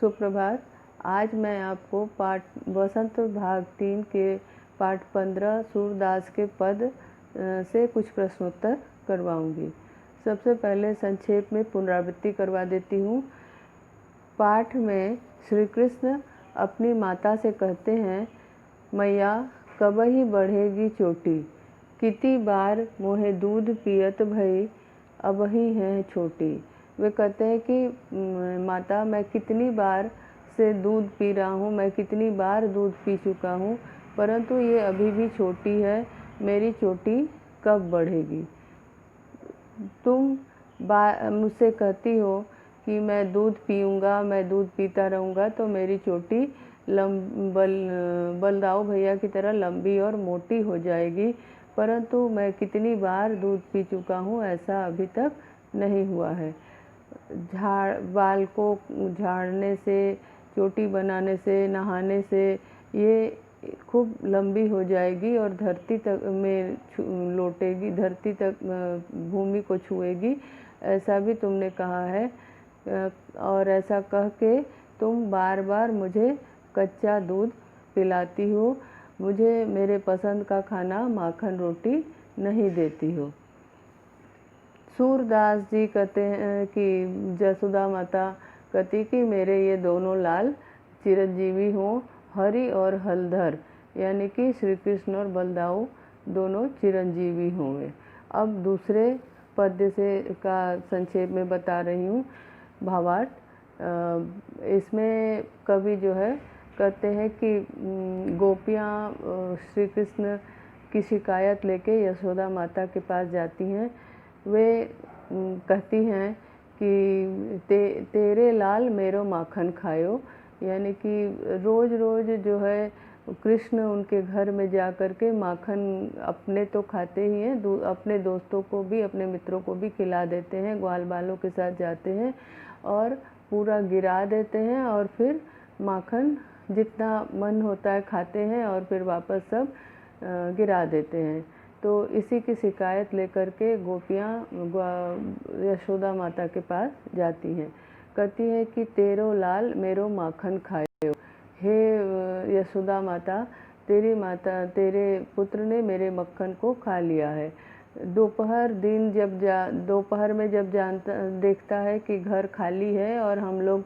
सुप्रभात। आज मैं आपको पाठ वसंत भाग 3 के पाठ 15 सूरदास के पद से कुछ प्रश्नोत्तर करवाऊंगी। सबसे पहले संक्षेप में पुनरावृत्ति करवा देती हूँ। पाठ में श्री कृष्ण अपनी माता से कहते हैं, मैया कबही बढ़ेगी चोटी, कितनी बार मोहे दूध पियत भई, अबही है छोटी। वे कहते हैं कि माता मैं कितनी बार से दूध पी रहा हूँ, मैं कितनी बार दूध पी चुका हूँ, परंतु ये अभी भी छोटी है, मेरी चोटी कब बढ़ेगी। तुम मुझसे कहती हो कि मैं दूध पीऊँगा, मैं दूध पीता रहूँगा तो मेरी चोटी बलदाऊ भैया की तरह लंबी और मोटी हो जाएगी, परंतु मैं कितनी बार दूध पी चुका हूँ, ऐसा अभी तक नहीं हुआ है। बाल को झाड़ने से, चोटी बनाने से, नहाने से ये खूब लंबी हो जाएगी और धरती तक में लौटेगी, धरती तक भूमि को छुएगी, ऐसा भी तुमने कहा है। और ऐसा कह के तुम बार बार मुझे कच्चा दूध पिलाती हो, मुझे मेरे पसंद का खाना माखन रोटी नहीं देती हो। सूरदास जी कहते हैं कि जसोदा माता कहती कि मेरे ये दोनों लाल चिरंजीवी हों, हरि और हलधर, यानी कि श्री कृष्ण और बलदाऊ दोनों चिरंजीवी होंगे। अब दूसरे पद्य से का संक्षेप में बता रही हूँ भावार्थ। इसमें कवि जो है कहते हैं कि गोपियाँ श्री कृष्ण की शिकायत लेके यशोदा माता के पास जाती हैं। वे कहती हैं कि तेरे लाल मेरो माखन खायो, यानी कि रोज़ रोज़ जो है कृष्ण उनके घर में जा कर के माखन अपने तो खाते ही हैं, अपने दोस्तों को भी, अपने मित्रों को भी खिला देते हैं, ग्वाल बालों के साथ जाते हैं और पूरा गिरा देते हैं और फिर माखन जितना मन होता है खाते हैं और फिर वापस सब गिरा देते हैं। तो इसी की शिकायत लेकर के गोपियाँ यशोदा माता के पास जाती हैं, कहती हैं कि तेरो लाल मेरो माखन खायो, हे यशोदा माता तेरे पुत्र ने मेरे मक्खन को खा लिया है। दोपहर में जब देखता है कि घर खाली है और हम लोग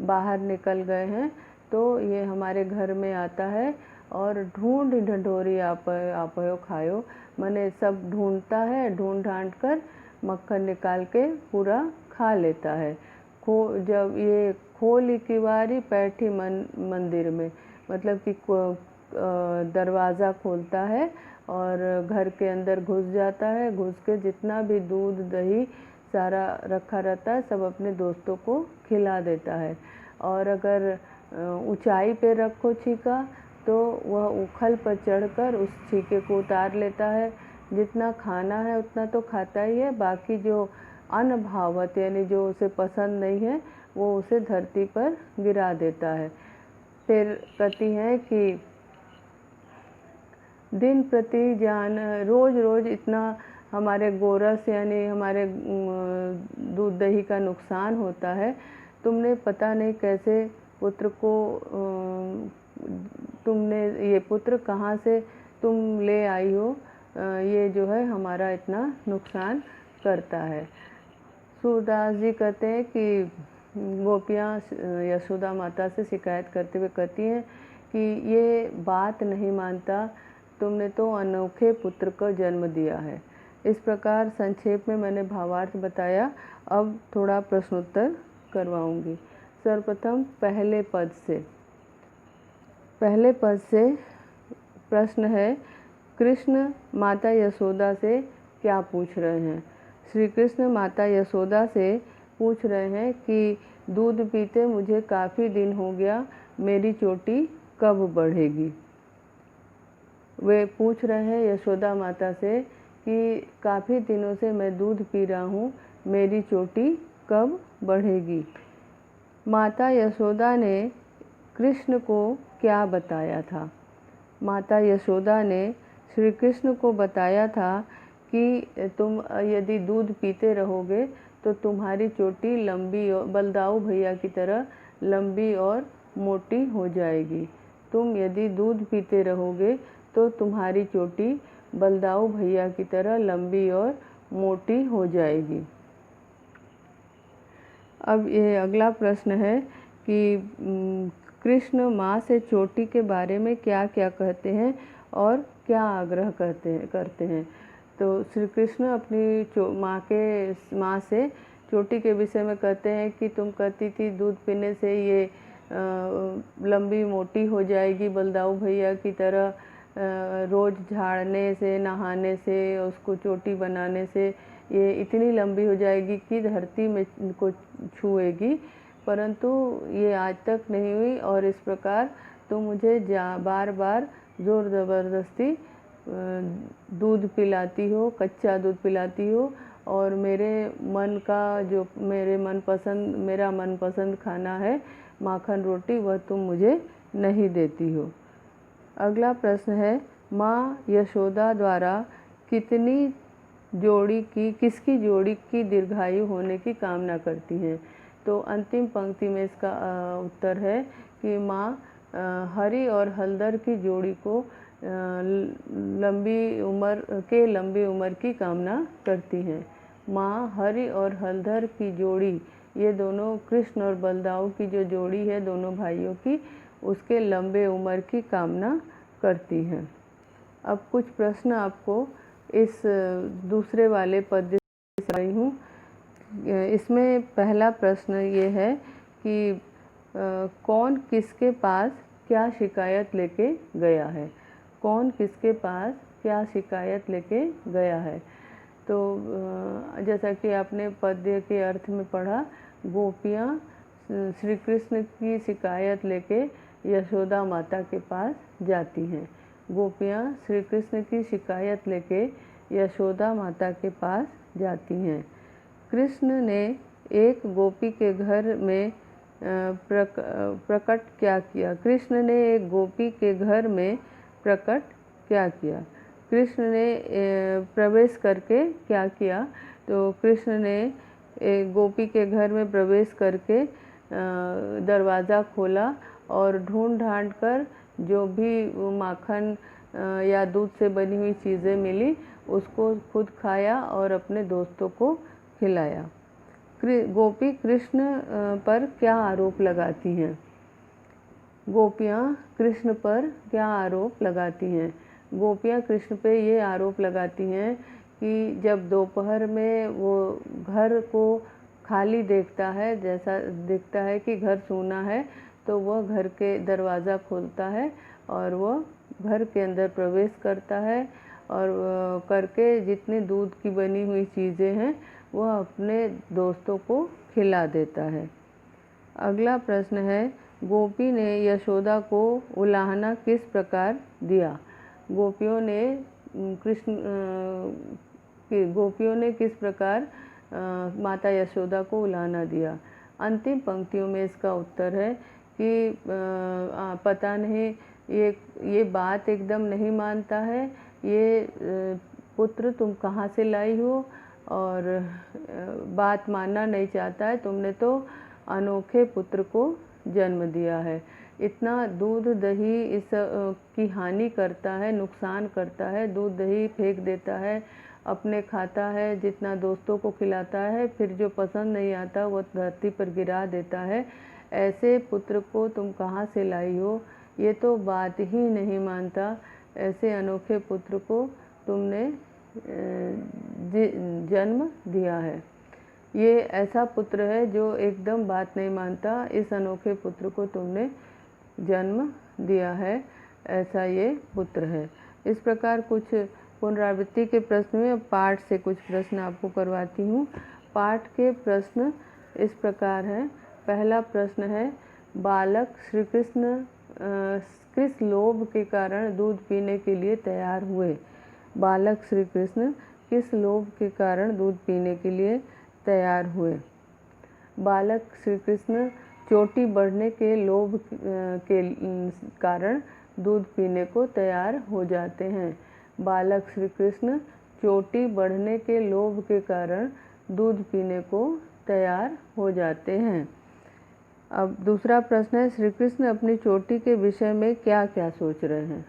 बाहर निकल गए हैं, तो ये हमारे घर में आता है और ढूंढ ढंढोरी आपयो खायो, मने सब ढूंढता है, ढूंढ ढांड कर मक्खन निकाल के पूरा खा लेता है। जब ये खोली की बारी बैठी मंदिर में, मतलब कि दरवाज़ा खोलता है और घर के अंदर घुस जाता है, घुस के जितना भी दूध दही सारा रखा रहता है सब अपने दोस्तों को खिला देता है। और अगर ऊंचाई पे रखो छीका तो वह उखल पर चढ़कर उस छीके को उतार लेता है, जितना खाना है उतना तो खाता ही है, बाकी जो अनभावत यानी जो उसे पसंद नहीं है वो उसे धरती पर गिरा देता है। फिर कहती हैं कि दिन प्रति रोज़ रोज़ इतना हमारे गोरस यानी हमारे दूध दही का नुकसान होता है, तुमने पता नहीं कैसे पुत्र को तुमने ये पुत्र कहाँ से तुम ले आई हो, ये जो है हमारा इतना नुकसान करता है। सूरदास जी कहते हैं कि गोपियाँ यशोदा माता से शिकायत करते हुए कहती हैं कि ये बात नहीं मानता, तुमने तो अनोखे पुत्र को जन्म दिया है। इस प्रकार संक्षेप में मैंने भावार्थ बताया। अब थोड़ा प्रश्नोत्तर करवाऊंगी। सर्वप्रथम पहले पद से प्रश्न है, कृष्ण माता यशोदा से क्या पूछ रहे हैं। श्री कृष्ण माता यशोदा से पूछ रहे हैं कि दूध पीते मुझे काफ़ी दिन हो गया, मेरी चोटी कब बढ़ेगी। वे पूछ रहे हैं यशोदा माता से कि काफ़ी दिनों से मैं दूध पी रहा हूँ, मेरी चोटी कब बढ़ेगी। माता यशोदा ने कृष्ण को क्या बताया था। माता यशोदा ने श्री कृष्ण को बताया था कि तुम यदि दूध पीते रहोगे तो तुम्हारी चोटी लंबी बलदाऊ भैया की तरह लंबी और मोटी हो जाएगी। तुम यदि दूध पीते रहोगे तो तुम्हारी चोटी बलदाऊ भैया की तरह लंबी और मोटी हो जाएगी। अब ये अगला प्रश्न है कि कृष्ण माँ से चोटी के बारे में क्या क्या कहते हैं और क्या आग्रह करते हैं। तो श्री कृष्ण अपनी माँ से चोटी के विषय में कहते हैं कि तुम कहती थी दूध पीने से ये लंबी मोटी हो जाएगी बलदाऊ भैया की तरह, रोज़ झाड़ने से, नहाने से, उसको चोटी बनाने से ये इतनी लंबी हो जाएगी कि धरती में को छुएगी, परंतु ये आज तक नहीं हुई। और इस प्रकार तो मुझे बार बार ज़ोर ज़बरदस्ती दूध पिलाती हो, कच्चा दूध पिलाती हो, और मेरे मन का जो मेरा मनपसंद खाना है माखन रोटी, वह तुम मुझे नहीं देती हो। अगला प्रश्न है, माँ यशोदा द्वारा किसकी जोड़ी की दीर्घायु होने की कामना करती हैं। तो अंतिम पंक्ति में इसका उत्तर है कि माँ हरि और हलधर की जोड़ी को लंबी उम्र की कामना करती हैं। माँ हरि और हलधर की जोड़ी, ये दोनों कृष्ण और बलदाऊ की जो जोड़ी है दोनों भाइयों की, उसके लंबे उम्र की कामना करती हैं। अब कुछ प्रश्न आपको इस दूसरे वाले पद्य से रही हूँ। इसमें पहला प्रश्न ये है कि कौन किसके पास क्या शिकायत लेके गया है। कौन किसके पास क्या शिकायत लेके गया है। तो जैसा कि आपने पद्य के अर्थ में पढ़ा, गोपियाँ श्री कृष्ण की शिकायत लेके यशोदा माता के पास जाती हैं। गोपियाँ श्री कृष्ण की शिकायत लेके यशोदा माता के पास जाती हैं। कृष्ण ने एक गोपी के घर में प्रकट क्या किया। कृष्ण ने एक गोपी के घर में प्रकट क्या किया। कृष्ण ने प्रवेश करके क्या किया। तो कृष्ण ने एक गोपी के घर में प्रवेश करके दरवाज़ा खोला और ढूंढ ढांड कर जो भी माखन या दूध से बनी हुई चीज़ें मिली उसको खुद खाया और अपने दोस्तों को खिलाया। गोपी कृष्ण पर क्या आरोप लगाती हैं। गोपियाँ कृष्ण पर क्या आरोप लगाती हैं। गोपियाँ कृष्ण पे ये आरोप लगाती हैं कि जब दोपहर में वो घर को खाली देखता है, जैसा दिखता है कि घर सूना है, तो वह घर के दरवाज़ा खोलता है और वह घर के अंदर प्रवेश करता है और करके जितनी दूध की बनी हुई चीज़ें हैं वह अपने दोस्तों को खिला देता है। अगला प्रश्न है, गोपी ने यशोदा को उलाहना किस प्रकार दिया। गोपियों ने किस प्रकार माता यशोदा को उलाहना दिया। अंतिम पंक्तियों में इसका उत्तर है कि पता नहीं ये बात एकदम नहीं मानता है, ये पुत्र तुम कहाँ से लाई हो, और बात मानना नहीं चाहता है। तुमने तो अनोखे पुत्र को जन्म दिया है। इतना दूध दही इस की हानि करता है, नुकसान करता है। दूध दही फेंक देता है, अपने खाता है, जितना दोस्तों को खिलाता है, फिर जो पसंद नहीं आता वो धरती पर गिरा देता है। ऐसे पुत्र को तुम कहाँ से लाई हो, ये तो बात ही नहीं मानता। ऐसे अनोखे पुत्र को तुमने जन्म दिया है। ये ऐसा पुत्र है जो एकदम बात नहीं मानता। इस अनोखे पुत्र को तुमने जन्म दिया है, ऐसा ये पुत्र है। इस प्रकार कुछ पुनरावृत्ति के प्रश्न में पाठ से कुछ प्रश्न आपको करवाती हूँ। पाठ के प्रश्न इस प्रकार हैं। पहला प्रश्न है, बालक श्री कृष्ण किस लोभ के कारण दूध पीने के लिए तैयार हुए। बालक श्री कृष्ण किस लोभ के कारण दूध पीने के लिए तैयार हुए। बालक श्री कृष्ण चोटी बढ़ने के लोभ के कारण दूध पीने को तैयार हो जाते हैं। बालक श्री कृष्ण चोटी बढ़ने के लोभ के कारण दूध पीने को तैयार हो जाते हैं। अब दूसरा प्रश्न है, श्री कृष्ण अपनी चोटी के विषय में क्या क्या सोच रहे हैं।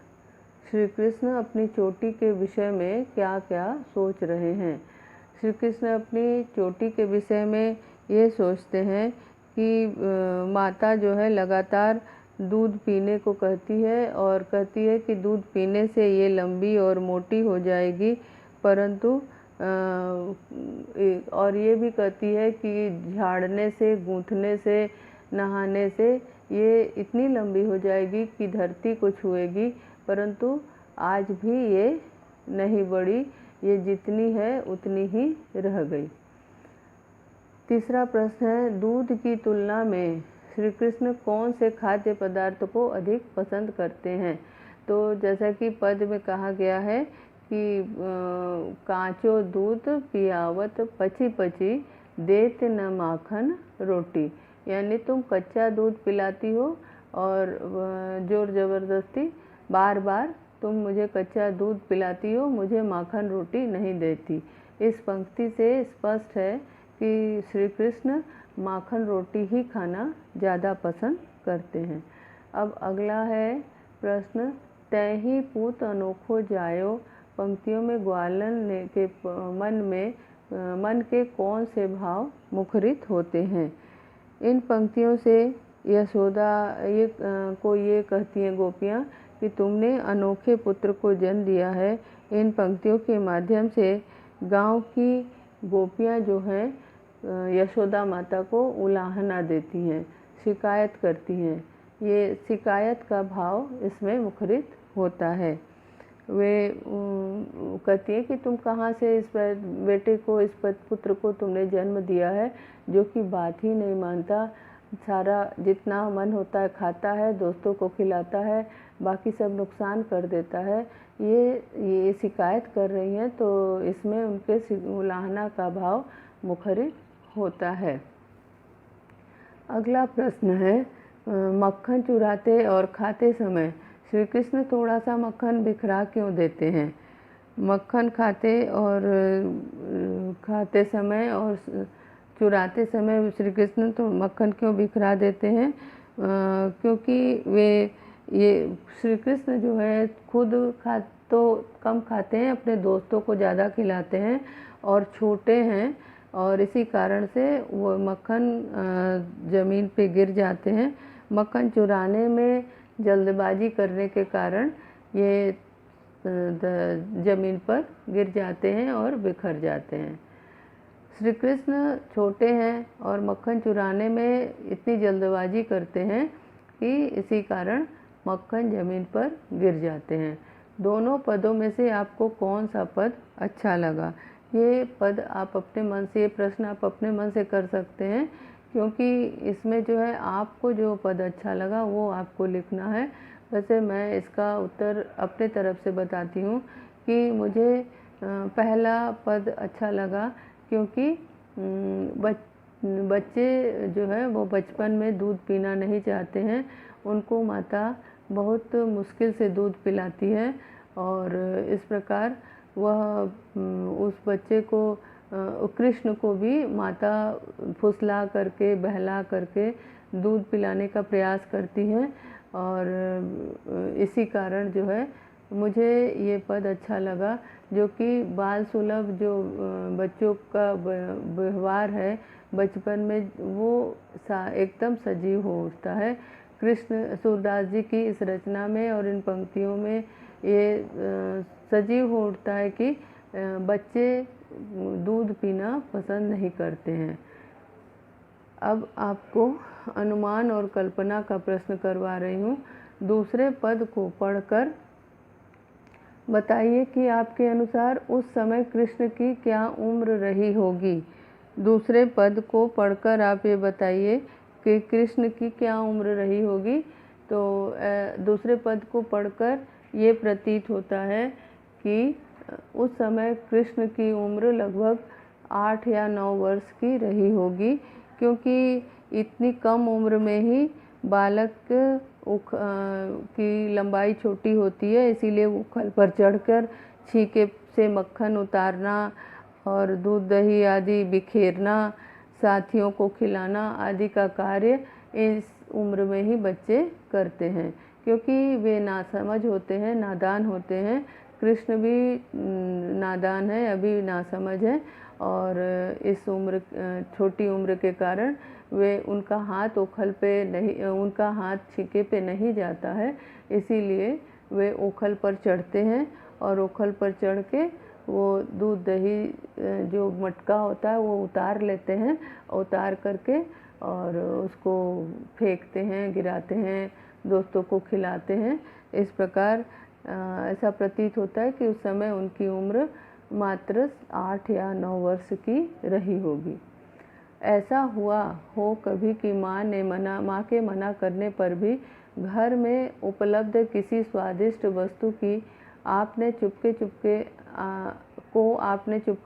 श्री कृष्ण अपनी चोटी के विषय में क्या क्या सोच रहे हैं। श्री कृष्ण अपनी चोटी के विषय में ये सोचते हैं कि माता जो है लगातार दूध पीने को कहती है और कहती है कि दूध पीने से ये लंबी और मोटी हो जाएगी, परंतु और ये भी कहती है कि झाड़ने से, गूंथने से, नहाने से ये इतनी लंबी हो जाएगी कि धरती को छुएगी, परंतु आज भी ये नहीं बढ़ी, ये जितनी है उतनी ही रह गई। तीसरा प्रश्न है, दूध की तुलना में श्री कृष्ण कौन से खाद्य पदार्थ को अधिक पसंद करते हैं। तो जैसा कि पद में कहा गया है कि कांचो दूध पियावत पची पची, देत न माखन रोटी, यानी तुम कच्चा दूध पिलाती हो और जोर ज़बरदस्ती बार बार तुम मुझे कच्चा दूध पिलाती हो, मुझे माखन रोटी नहीं देती। इस पंक्ति से स्पष्ट है कि श्री कृष्ण माखन रोटी ही खाना ज़्यादा पसंद करते हैं। अब अगला है प्रश्न, तैही पूत अनोखो जायो, पंक्तियों में ग्वालन के मन के कौन से भाव मुखरित होते हैं। इन पंक्तियों से यशोदा ये कहती हैं गोपियाँ कि तुमने अनोखे पुत्र को जन्म दिया है। इन पंक्तियों के माध्यम से गांव की गोपियाँ जो हैं यशोदा माता को उलाहना देती हैं, शिकायत करती हैं। ये शिकायत का भाव इसमें मुखरित होता है। वे कहती है कि तुम कहाँ से इस बेटे को, इस पुत्र को तुमने जन्म दिया है, जो कि बात ही नहीं मानता, सारा जितना मन होता है खाता है, दोस्तों को खिलाता है, बाकी सब नुकसान कर देता है। ये शिकायत कर रही हैं, तो इसमें उनके उलाहना का भाव मुखरित होता है। अगला प्रश्न है, मक्खन चुराते और खाते समय श्री कृष्ण थोड़ा सा मक्खन बिखरा क्यों देते हैं। मक्खन खाते समय और चुराते समय श्री कृष्ण तो मक्खन क्यों बिखरा देते हैं, क्योंकि ये श्री कृष्ण जो है खुद तो कम खाते हैं, अपने दोस्तों को ज़्यादा खिलाते हैं और छोटे हैं, और इसी कारण से वो मक्खन ज़मीन पे गिर जाते हैं। मक्खन चुराने में जल्दबाजी करने के कारण ये ज़मीन पर गिर जाते हैं और बिखर जाते हैं। श्री कृष्ण छोटे हैं और मक्खन चुराने में इतनी जल्दबाजी करते हैं कि इसी कारण मक्खन ज़मीन पर गिर जाते हैं। दोनों पदों में से आपको कौन सा पद अच्छा लगा, ये पद आप अपने मन से, ये प्रश्न आप अपने मन से कर सकते हैं, क्योंकि इसमें जो है आपको जो पद अच्छा लगा वो आपको लिखना है। वैसे मैं इसका उत्तर अपने तरफ से बताती हूँ कि मुझे पहला पद अच्छा लगा, क्योंकि बच्चे जो है वो बचपन में दूध पीना नहीं चाहते हैं, उनको माता बहुत मुश्किल से दूध पिलाती है और इस प्रकार वह उस बच्चे को, कृष्ण को भी माता फुसला करके, बहला करके दूध पिलाने का प्रयास करती हैं, और इसी कारण जो है मुझे ये पद अच्छा लगा, जो कि बाल सुलभ जो बच्चों का व्यवहार है बचपन में, वो एकदम सजीव हो उठता है। कृष्ण सूरदास जी की इस रचना में और इन पंक्तियों में ये सजीव हो उठता है कि बच्चे दूध पीना पसंद नहीं करते हैं। अब आपको अनुमान और कल्पना का प्रश्न करवा रही हूँ। दूसरे पद को पढ़कर बताइए कि आपके अनुसार उस समय कृष्ण की क्या उम्र रही होगी। दूसरे पद को पढ़कर आप ये बताइए कि कृष्ण की क्या उम्र रही होगी। तो दूसरे पद को पढ़कर ये प्रतीत होता है कि उस समय कृष्ण की उम्र लगभग 8 या 9 वर्ष की रही होगी, क्योंकि इतनी कम उम्र में ही बालक की लंबाई छोटी होती है, इसीलिए उखल पर चढ़कर छीके से मक्खन उतारना और दूध दही आदि बिखेरना, साथियों को खिलाना आदि का कार्य इस उम्र में ही बच्चे करते हैं, क्योंकि वे नासमझ होते हैं, नादान होते हैं। कृष्ण भी नादान है, अभी नासमझ है, और इस उम्र छोटी उम्र के कारण वे उनका हाथ ओखल पे नहीं, उनका हाथ छीके पे नहीं जाता है, इसीलिए वे ओखल पर चढ़ते हैं और ओखल पर चढ़ के वो दूध दही जो मटका होता है वो उतार लेते हैं, उतार करके और उसको फेंकते हैं, गिराते हैं, दोस्तों को खिलाते हैं। इस प्रकार ऐसा प्रतीत होता है कि उस समय उनकी उम्र मात्र 8 या 9 वर्ष की रही होगी। ऐसा हुआ हो कभी कि माँ के मना करने पर भी घर में उपलब्ध किसी स्वादिष्ट वस्तु की आपने चुपके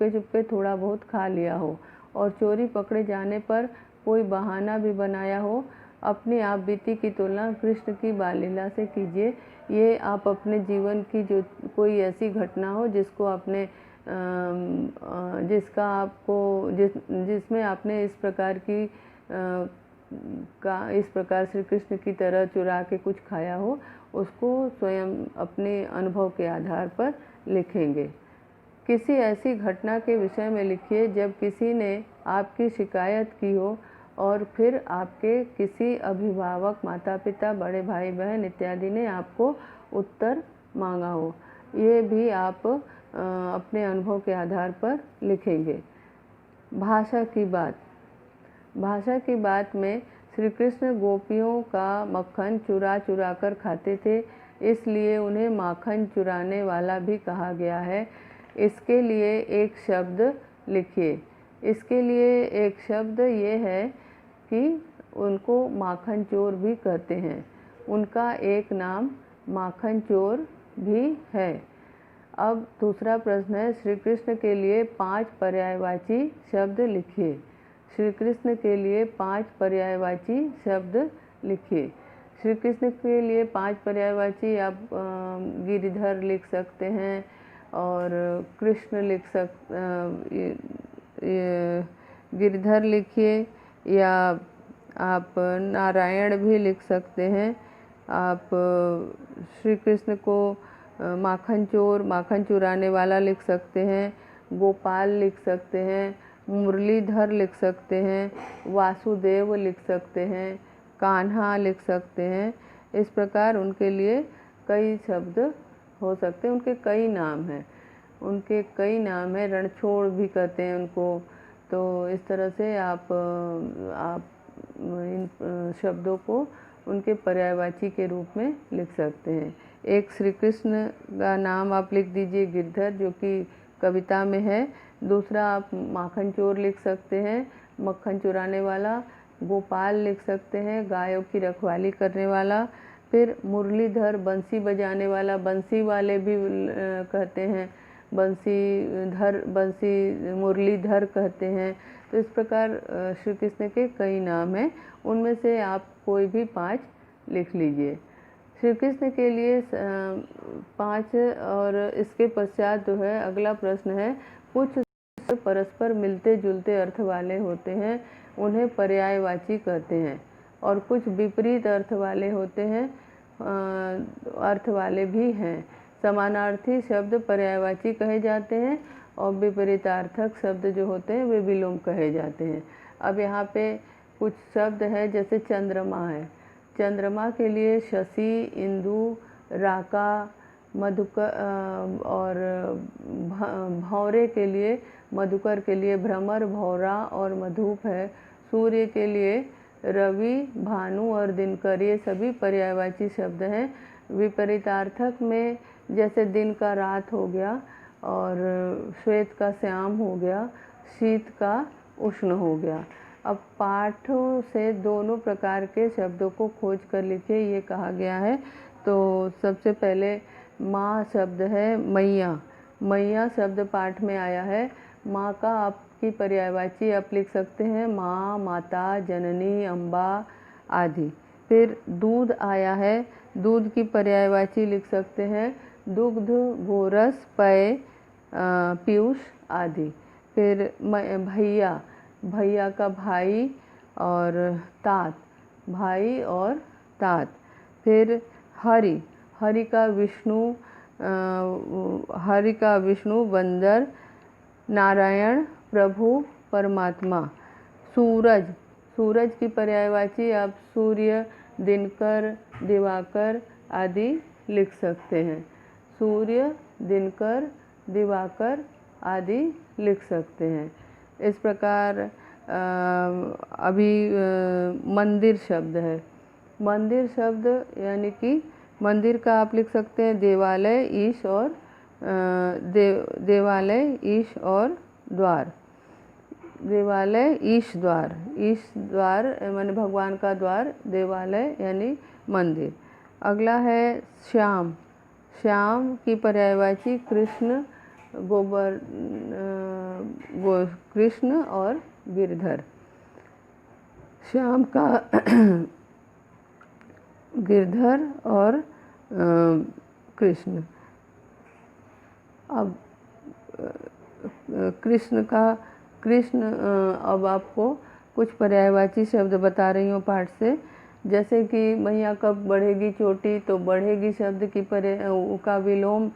चुपके थोड़ा बहुत खा लिया हो, और चोरी पकड़े जाने पर कोई बहाना भी बनाया हो। अपनी आप बीती की तुलना कृष्ण की बाल लीला से कीजिए। ये आप अपने जीवन की जो कोई ऐसी घटना हो जिसको आपने जिसका आपको जिसमें आपने इस प्रकार श्री कृष्ण की तरह चुरा के कुछ खाया हो, उसको स्वयं अपने अनुभव के आधार पर लिखेंगे। किसी ऐसी घटना के विषय में लिखिए जब किसी ने आपकी शिकायत की हो और फिर आपके किसी अभिभावक, माता पिता, बड़े भाई बहन इत्यादि ने आपको उत्तर मांगा हो। ये भी आप अपने अनुभव के आधार पर लिखेंगे। भाषा की बात में श्री कृष्ण गोपियों का मक्खन चुरा चुरा कर खाते थे, इसलिए उन्हें माखन चुराने वाला भी कहा गया है। इसके लिए एक शब्द लिखिए। इसके लिए एक शब्द ये है कि उनको माखन चोर भी कहते हैं। उनका एक नाम माखन चोर भी है। अब दूसरा प्रश्न है, श्री कृष्ण के लिए 5 पर्यायवाची शब्द लिखिए। श्री कृष्ण के लिए 5 पर्यायवाची शब्द लिखिए। श्री कृष्ण के लिए 5 पर्यायवाची आप गिरिधर लिख सकते हैं, और कृष्ण गिरिधर लिखिए, या आप नारायण भी लिख सकते हैं। आप श्री कृष्ण को माखन चोर, माखन चुराने वाला लिख सकते हैं, गोपाल लिख सकते हैं, मुरलीधर लिख सकते हैं, वासुदेव लिख सकते हैं, कान्हा लिख सकते हैं। इस प्रकार उनके लिए कई शब्द हो सकते हैं, उनके कई नाम हैं, रणछोड़ भी कहते हैं उनको। तो इस तरह से आप इन शब्दों को उनके पर्यायवाची के रूप में लिख सकते हैं। एक श्री कृष्ण का नाम आप लिख दीजिए गिरधर, जो कि कविता में है। दूसरा आप माखन चोर लिख सकते हैं, मक्खन चुराने वाला। गोपाल लिख सकते हैं, गायों की रखवाली करने वाला। फिर मुरलीधर, बंसी बजाने वाला, बंसी वाले भी कहते हैं, मुरलीधर कहते हैं। तो इस प्रकार श्री कृष्ण के कई नाम हैं, उनमें से आप कोई भी 5 लिख लीजिए। श्री कृष्ण के लिए 5, और इसके पश्चात जो है अगला प्रश्न है, कुछ परस्पर मिलते जुलते अर्थ वाले होते हैं, उन्हें पर्यायवाची कहते हैं, और कुछ विपरीत अर्थ वाले होते हैं, अर्थ वाले भी हैं। समानार्थी शब्द पर्यायवाची कहे जाते हैं, और विपरीतार्थक शब्द जो होते हैं वे विलोम कहे जाते हैं। अब यहाँ पे कुछ शब्द है, जैसे चंद्रमा है। चंद्रमा के लिए शशि, इंदु, राका, मधुकर, और भौरे के लिए, मधुकर के लिए भ्रमर, भौरा और मधुप है। सूर्य के लिए रवि, भानु और दिनकर, ये सभी पर्यायवाची शब्द हैं। विपरीतार्थक में जैसे दिन का रात हो गया, और श्वेत का श्याम हो गया, शीत का उष्ण हो गया। अब पाठों से दोनों प्रकार के शब्दों को खोज कर लिखिए, ये कहा गया है। तो सबसे पहले माँ शब्द है मैया। मैया शब्द पाठ में आया है। माँ का आपकी पर्यायवाची आप लिख सकते हैं, माँ, माता, जननी, अम्बा आदि। फिर दूध आया है, दूध की पर्यायवाची लिख सकते हैं, दुग्ध, गोरस, पेय, पीयूष आदि। फिर भैया, भैया का भाई और तात, भाई और तात। फिर हरि, हरि का विष्णु बंदर, नारायण प्रभु परमात्मा। सूरज, सूरज की पर्यायवाची आप सूर्य, दिनकर, दिवाकर आदि लिख सकते हैं। सूर्य, दिनकर, दिवाकर आदि लिख सकते हैं। इस प्रकार अभी मंदिर शब्द है। मंदिर शब्द यानी कि मंदिर का आप लिख सकते हैं देवालय, ईश और देवालय, ईश और द्वार। देवालय, ईश द्वार। ईश द्वार माने भगवान का द्वार, देवालय यानी मंदिर। अगला है श्याम। श्याम की पर्यायवाची कृष्ण, कृष्ण और गिरधर। श्याम का गिरधर और कृष्ण। अब अब आपको कुछ पर्यायवाची शब्द बता रही हूँ पाठ से। जैसे कि मैया कब बढ़ेगी चोटी, तो बढ़ेगी शब्द की का विलोम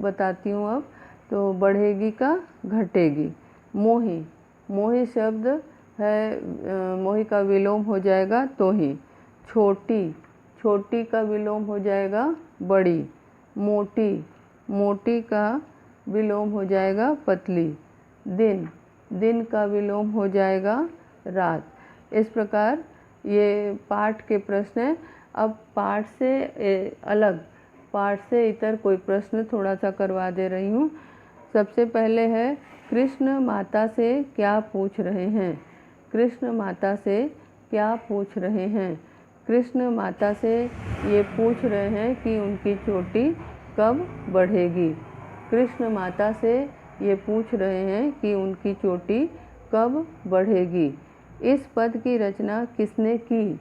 बताती हूँ अब। तो बढ़ेगी का घटेगी। मोही, मोही शब्द है, मोही का विलोम हो जाएगा तो ही। छोटी, छोटी का विलोम हो जाएगा बड़ी। मोटी, मोटी का विलोम हो जाएगा पतली। दिन, दिन का विलोम हो जाएगा रात। इस प्रकार ये पाठ के प्रश्न हैं। अब पाठ से अलग, पाठ से इतर कोई प्रश्न थोड़ा सा करवा दे रही हूँ। सबसे पहले है कृष्ण माता से क्या पूछ रहे हैं। कृष्ण माता से क्या पूछ रहे हैं। कृष्ण माता से ये पूछ रहे हैं कि उनकी चोटी कब बढ़ेगी। कृष्ण माता से ये पूछ रहे हैं कि उनकी चोटी कब बढ़ेगी। इस पद की रचना किसने की।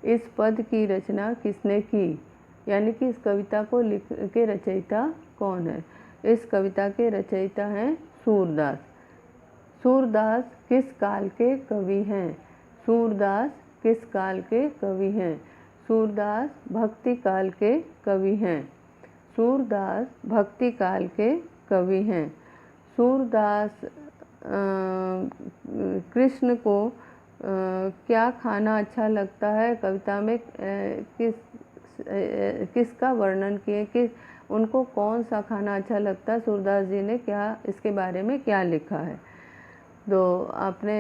इस पद की रचना किसने की, यानी कि इस कविता को लिख के रचयिता कौन है। इस कविता के रचयिता हैं सूरदास। सूरदास किस काल के कवि हैं। सूरदास किस काल के कवि हैं। सूरदास भक्ति काल के कवि हैं। सूरदास भक्ति काल के कवि हैं। सूरदास कृष्ण को क्या खाना अच्छा लगता है कविता में किसका वर्णन किए कि उनको कौन सा खाना अच्छा लगता है। सूरदास जी ने क्या इसके बारे में क्या लिखा है। तो आपने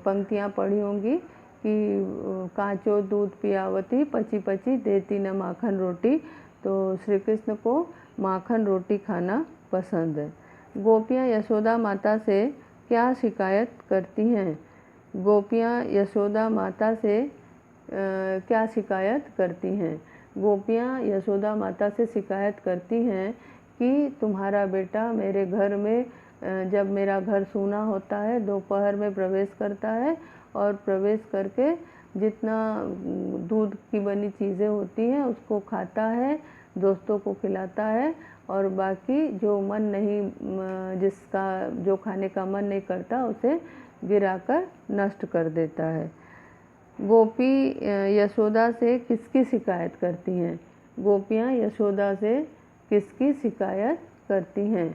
पंक्तियाँ पढ़ी होंगी कि कांचो दूध पियावती, पची पची देती न माखन रोटी। तो श्री कृष्ण को माखन रोटी खाना पसंद है। गोपियाँ यशोदा माता से क्या शिकायत करती हैं। गोपियाँ यशोदा माता से क्या शिकायत करती हैं। गोपियाँ यशोदा माता से शिकायत करती हैं कि तुम्हारा बेटा मेरे घर में जब मेरा घर सूना होता है दोपहर में प्रवेश करता है और प्रवेश करके जितना दूध की बनी चीज़ें होती हैं उसको खाता है, दोस्तों को खिलाता है और बाकी जो मन नहीं जिसका जो खाने का मन नहीं करता उसे गिराकर नष्ट कर देता है। गोपी यशोदा से किसकी शिकायत करती हैं। गोपियाँ यशोदा से किसकी शिकायत करती हैं।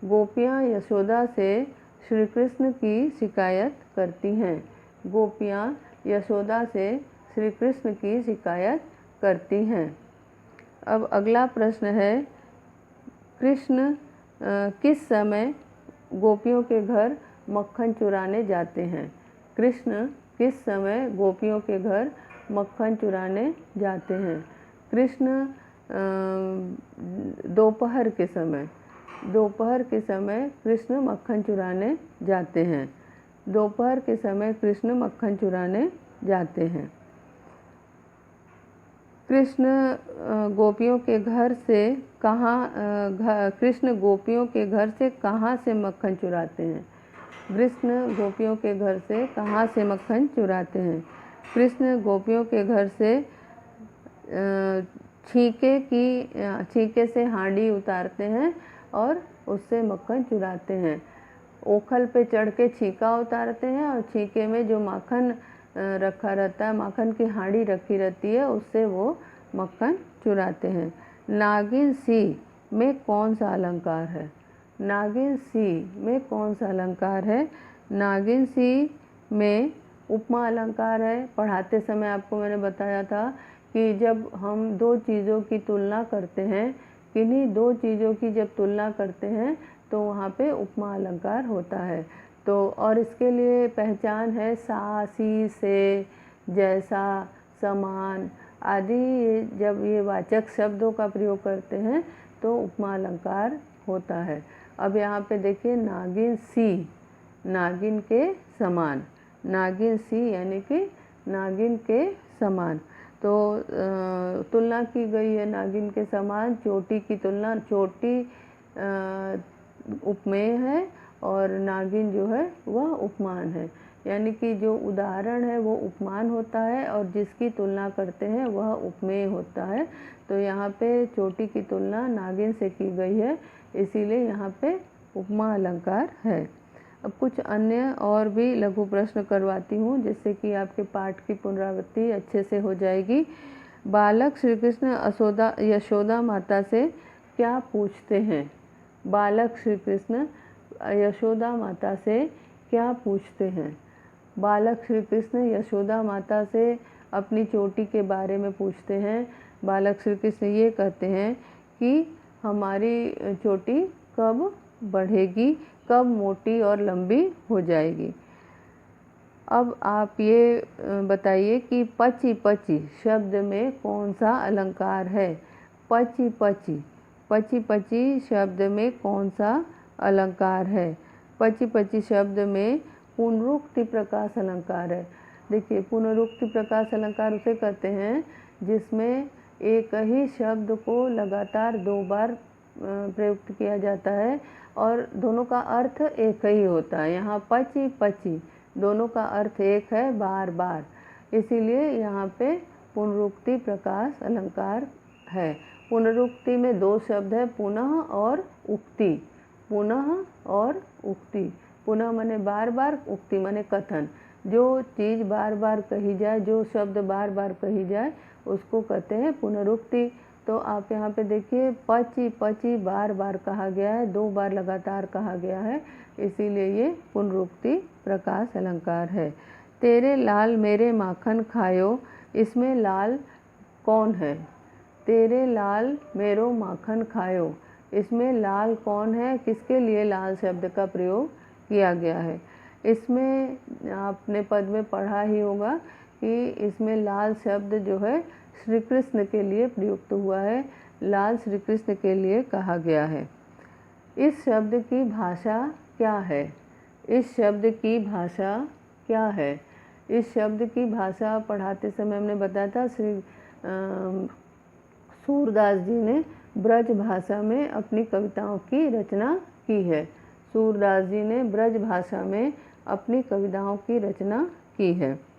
गोपियाँ यशोदा से श्री कृष्ण की शिकायत करती हैं। गोपियाँ यशोदा से श्री कृष्ण की शिकायत करती हैं। अब अगला प्रश्न है कृष्ण किस समय गोपियों के घर मक्खन चुराने जाते हैं। कृष्ण किस समय गोपियों के घर मक्खन चुराने जाते हैं। कृष्ण दोपहर के समय, दोपहर के समय कृष्ण मक्खन चुराने जाते हैं। दोपहर के समय कृष्ण मक्खन चुराने जाते हैं। कृष्ण गोपियों के घर से कृष्ण गोपियों के घर से कहाँ से मक्खन चुराते हैं। कृष्ण गोपियों के घर से कहाँ से मक्खन चुराते हैं। कृष्ण गोपियों के घर से छीके से हांडी उतारते हैं और उससे मक्खन चुराते हैं। ओखल पे चढ़ के छीका उतारते हैं और छीके में जो माखन रखा रहता है, माखन की हांडी रखी रहती है, उससे वो मक्खन चुराते हैं। नागिन सी में कौन सा अलंकार है? नागिन सी में कौन सा अलंकार है? नागिन सी में उपमा अलंकार है। पढ़ाते समय आपको मैंने बताया था कि जब हम दो चीज़ों की तुलना करते हैं, किन्हीं दो चीज़ों की जब तुलना करते हैं तो वहाँ पे उपमा अलंकार होता है। तो और इसके लिए पहचान है सा, सी, से, जैसा, समान आदि। जब ये वाचक शब्दों का प्रयोग करते हैं तो उपमा अलंकार होता है। अब यहाँ पे देखिए नागिन सी, नागिन के समान, नागिन सी यानी कि नागिन के समान। तो तुलना की गई है नागिन के समान। चोटी की तुलना, चोटी उपमेय है और नागिन जो है वह उपमान है, यानी कि जो उदाहरण है वो उपमान होता है और जिसकी तुलना करते हैं वह उपमेय होता है। तो यहाँ पे चोटी की तुलना नागिन से की गई है, इसीलिए यहाँ पे उपमा अलंकार है। अब कुछ अन्य और भी लघु प्रश्न करवाती हूँ जिससे कि आपके पाठ की पुनरावृत्ति अच्छे से हो जाएगी। बालक श्री कृष्ण यशोदा माता से क्या पूछते हैं? बालक श्री कृष्ण यशोदा माता से क्या पूछते हैं? बालक श्री कृष्ण यशोदा माता से अपनी चोटी के बारे में पूछते हैं। बालक श्री कृष्ण ये कहते हैं कि हमारी चोटी कब बढ़ेगी, कब मोटी और लंबी हो जाएगी। अब आप ये बताइए कि पची पची शब्द में कौन सा अलंकार है? पची पची, पची पची शब्द में कौन सा अलंकार है? पची पची शब्द में पुनरुक्ति प्रकाश अलंकार है। देखिए पुनरुक्ति प्रकाश अलंकार उसे कहते हैं जिसमें एक ही शब्द को लगातार दो बार प्रयुक्त किया जाता है और दोनों का अर्थ एक ही होता है। यहाँ पची पची दोनों का अर्थ एक है, बार बार, इसीलिए यहाँ पे पुनरुक्ति प्रकाश अलंकार है। पुनरुक्ति में दो शब्द है, पुनः और उक्ति। पुनः और उक्ति, पुनः माने बार बार, उक्ति माने कथन। जो चीज़ बार बार कही जाए, जो शब्द बार बार कही जाए उसको कहते हैं पुनरुक्ति। तो आप यहाँ पे देखिए पची पची बार बार कहा गया है, दो बार लगातार कहा गया है, इसीलिए ये पुनरुक्ति प्रकाश अलंकार है। तेरे लाल मेरे माखन खायो, इसमें लाल कौन है? तेरे लाल मेरो माखन खायो, इसमें लाल कौन है? किसके लिए लाल शब्द का प्रयोग किया गया है? इसमें आपने पद में पढ़ा ही होगा कि इसमें लाल शब्द जो है श्री कृष्ण के लिए प्रयुक्त हुआ है, लाल श्री कृष्ण के लिए कहा गया है। इस शब्द की भाषा क्या है? इस शब्द की भाषा क्या है? इस शब्द की भाषा पढ़ाते समय हमने बताया था श्री सूरदास जी ने ब्रज भाषा में अपनी कविताओं की रचना की है। सूरदास जी ने ब्रज भाषा में अपनी कविताओं की रचना की है।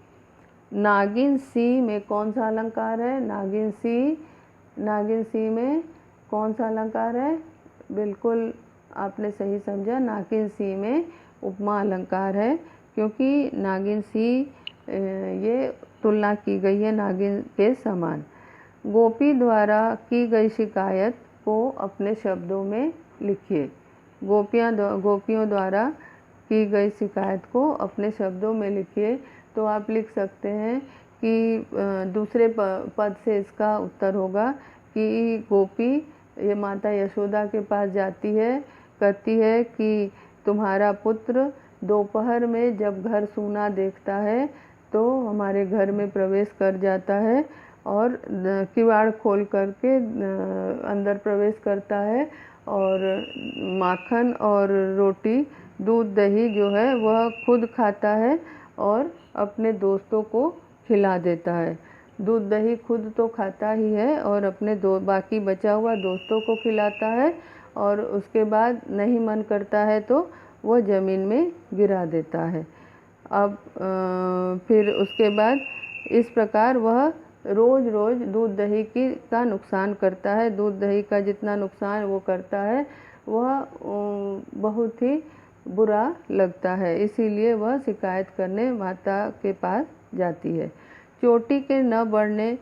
नागिन सी में कौन सा अलंकार है? नागिन सी में कौन सा अलंकार है? बिल्कुल आपने सही समझा, नागिन सी में उपमा अलंकार है, क्योंकि नागिन सी ये तुलना की गई है नागिन के समान। गोपी द्वारा की गई शिकायत को अपने शब्दों में लिखिए। गोपियों द्वारा की गई शिकायत को अपने शब्दों में लिखिए। तो आप लिख सकते हैं कि दूसरे पद से इसका उत्तर होगा कि गोपी ये माता यशोदा के पास जाती है, कहती है कि तुम्हारा पुत्र दोपहर में जब घर सूना देखता है तो हमारे घर में प्रवेश कर जाता है और किवाड़ खोल करके अंदर प्रवेश करता है और माखन और रोटी, दूध, दही जो है वह खुद खाता है और अपने दोस्तों को खिला देता है। दूध दही खुद तो खाता ही है और अपने बाकी बचा हुआ दोस्तों को खिलाता है और उसके बाद नहीं मन करता है तो वह ज़मीन में गिरा देता है। अब फिर उसके बाद इस प्रकार वह रोज़ रोज़ दूध दही का नुकसान करता है। दूध दही का जितना नुकसान वो करता है वह बहुत ही बुरा लगता है, इसीलिए वह शिकायत करने माता के पास जाती है। चोटी के न बढ़ने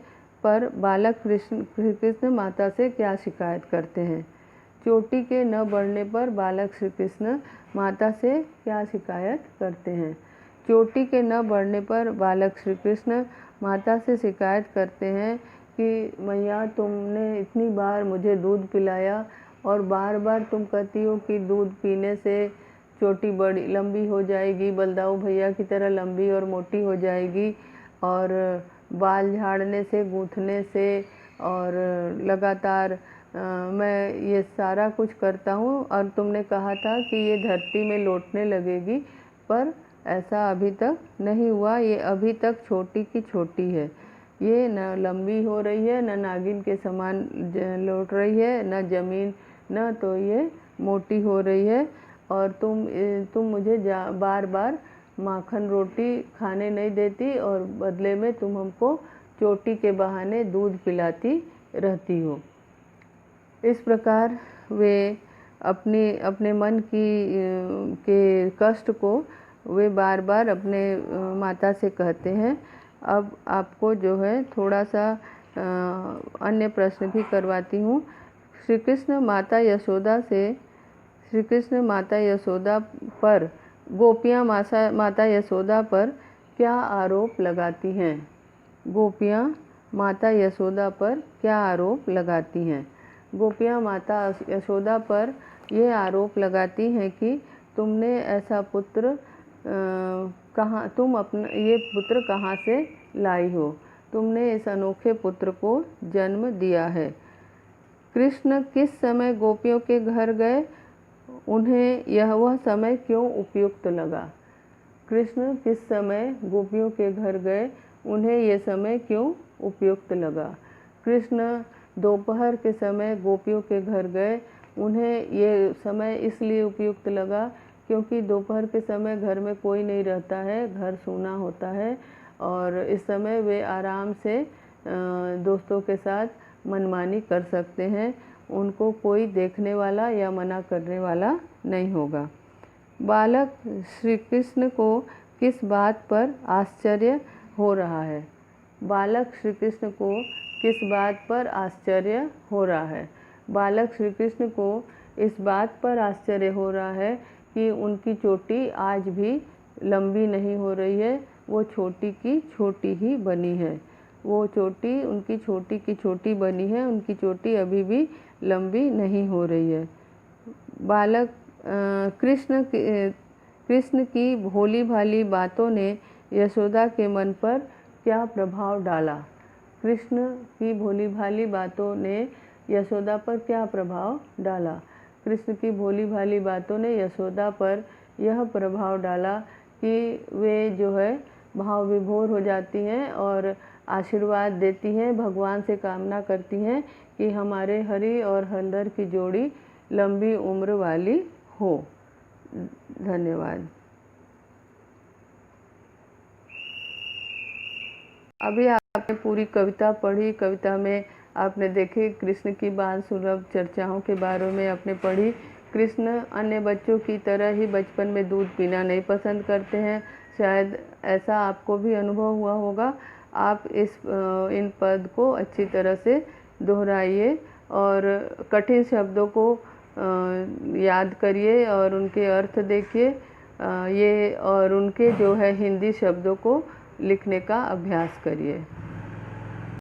पर बालक श्री कृष्ण माता से क्या शिकायत करते हैं? चोटी के न बढ़ने पर बालक श्री कृष्ण माता से क्या शिकायत करते हैं? चोटी के न बढ़ने पर बालक श्री कृष्ण माता से शिकायत करते हैं कि मैया तुमने इतनी बार मुझे दूध पिलाया और बार बार तुम कहती हो कि दूध पीने से चोटी बड़ी लंबी हो जाएगी, बलदाऊ भैया की तरह लंबी और मोटी हो जाएगी, और बाल झाड़ने से, गूंथने से और लगातार मैं ये सारा कुछ करता हूँ और तुमने कहा था कि ये धरती में लौटने लगेगी, पर ऐसा अभी तक नहीं हुआ। ये अभी तक छोटी की छोटी है, ये न लंबी हो रही है, न नागिन के समान लौट रही है, न जमीन, न तो ये मोटी हो रही है। और तुम मुझे बार बार माखन रोटी खाने नहीं देती और बदले में तुम हमको चोटी के बहाने दूध पिलाती रहती हो। इस प्रकार वे अपने मन के कष्ट को वे बार बार अपने माता से कहते हैं। अब आपको जो है थोड़ा सा अन्य प्रश्न भी करवाती हूँ। श्री कृष्ण माता यशोदा पर गोपियाँ माता यशोदा पर क्या आरोप लगाती हैं? गोपियाँ माता यशोदा पर क्या आरोप लगाती हैं? गोपियाँ माता यशोदा पर यह आरोप लगाती हैं कि तुमने ऐसा पुत्र ये पुत्र कहाँ से लाई हो? तुमने इस अनोखे पुत्र को जन्म दिया है। कृष्ण किस समय गोपियों के घर गए? उन्हें वह समय क्यों उपयुक्त लगा? कृष्ण किस समय गोपियों के घर गए? उन्हें यह समय क्यों उपयुक्त लगा? कृष्ण दोपहर के समय गोपियों के घर गए। उन्हें ये समय इसलिए उपयुक्त लगा क्योंकि दोपहर के समय घर में कोई नहीं रहता है, घर सूना होता है और इस समय वे आराम से दोस्तों के साथ मनमानी कर सकते हैं। उनको कोई देखने वाला या मना करने वाला नहीं होगा। बालक श्री कृष्ण को किस बात पर आश्चर्य हो रहा है? बालक श्री कृष्ण को किस बात पर आश्चर्य हो रहा है? बालक श्री कृष्ण को इस बात पर आश्चर्य हो रहा है कि उनकी चोटी आज भी लंबी नहीं हो रही है, वो छोटी की छोटी ही बनी है। वो चोटी उनकी छोटी की छोटी बनी है, उनकी चोटी अभी भी लंबी नहीं हो रही है। बालक कृष्ण की भोली भाली बातों ने यशोदा के मन पर क्या प्रभाव डाला? कृष्ण की भोली भाली बातों ने यशोदा पर क्या प्रभाव डाला? कृष्ण की भोली भाली बातों ने यशोदा पर यह प्रभाव डाला कि वे जो है भाव विभोर हो जाती हैं और आशीर्वाद देती हैं, भगवान से कामना करती हैं कि हमारे हरि और हलधर की जोड़ी लंबी उम्र वाली हो। धन्यवाद। अभी आपने पूरी कविता पढ़ी। कविता में आपने देखे कृष्ण की बाल सुलभ चर्चाओं के बारे में आपने पढ़ी। कृष्ण अन्य बच्चों की तरह ही बचपन में दूध पीना नहीं पसंद करते हैं। शायद ऐसा आपको भी अनुभव हुआ होगा। आप इन पद को अच्छी तरह से दोहराइए और कठिन शब्दों को याद करिए और उनके अर्थ देखिए और उनके जो है हिंदी शब्दों को लिखने का अभ्यास करिए।